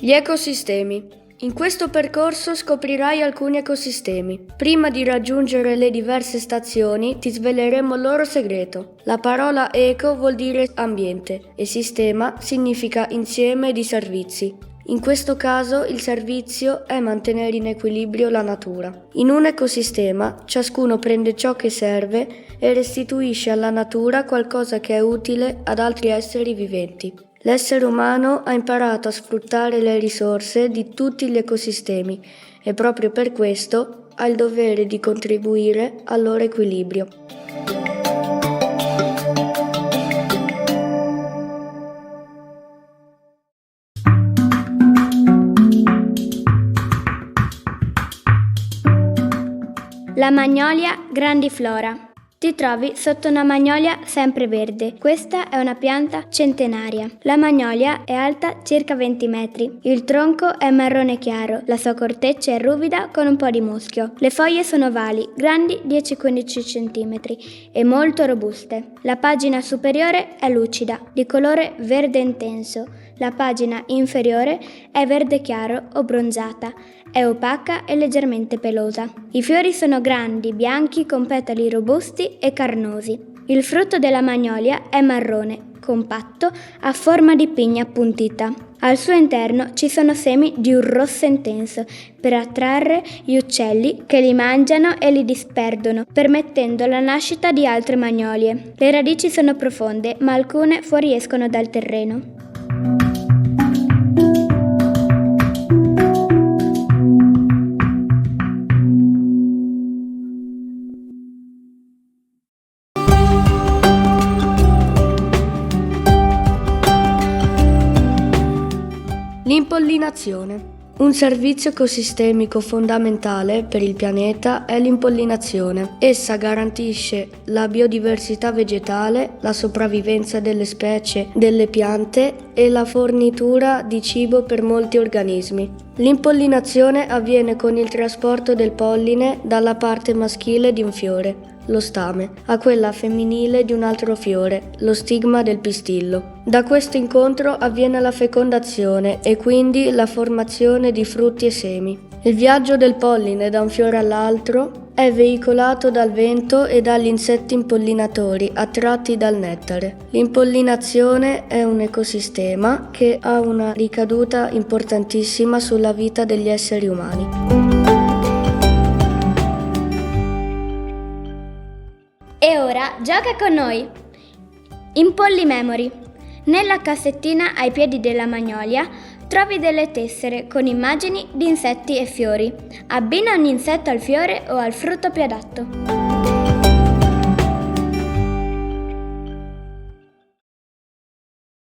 Gli ecosistemi. In questo percorso scoprirai alcuni ecosistemi. Prima di raggiungere le diverse stazioni ti sveleremo il loro segreto. La parola eco vuol dire ambiente e sistema significa insieme di servizi. In questo caso il servizio è mantenere in equilibrio la natura. In un ecosistema ciascuno prende ciò che serve e restituisce alla natura qualcosa che è utile ad altri esseri viventi. L'essere umano ha imparato a sfruttare le risorse di tutti gli ecosistemi e proprio per questo ha il dovere di contribuire al loro equilibrio. La magnolia grandiflora. Ti trovi sotto una magnolia sempreverde. Questa è una pianta centenaria. La magnolia è alta circa 20 metri. Il tronco è marrone chiaro, la sua corteccia è ruvida con un po' di muschio. Le foglie sono ovali, grandi 10-15 cm e molto robuste. La pagina superiore è lucida, di colore verde intenso. La pagina inferiore è verde chiaro o bronzata. È opaca e leggermente pelosa. I fiori sono grandi, bianchi, con petali robusti e carnosi. Il frutto della magnolia è marrone, compatto, a forma di pigna appuntita. Al suo interno ci sono semi di un rosso intenso per attrarre gli uccelli che li mangiano e li disperdono, permettendo la nascita di altre magnolie. Le radici sono profonde, ma alcune fuoriescono dal terreno. L'impollinazione. Un servizio ecosistemico fondamentale per il pianeta è l'impollinazione. Essa garantisce la biodiversità vegetale, la sopravvivenza delle specie delle piante e la fornitura di cibo per molti organismi. L'impollinazione avviene con il trasporto del polline dalla parte maschile di un fiore, lo stame, a quella femminile di un altro fiore, lo stigma del pistillo. Da questo incontro avviene la fecondazione e quindi la formazione di frutti e semi. Il viaggio del polline da un fiore all'altro è veicolato dal vento e dagli insetti impollinatori attratti dal nettare. L'impollinazione è un ecosistema che ha una ricaduta importantissima sulla vita degli esseri umani. E ora gioca con noi! Impolli Memory. Nella cassettina ai piedi della magnolia trovi delle tessere con immagini di insetti e fiori. Abbina un insetto al fiore o al frutto più adatto.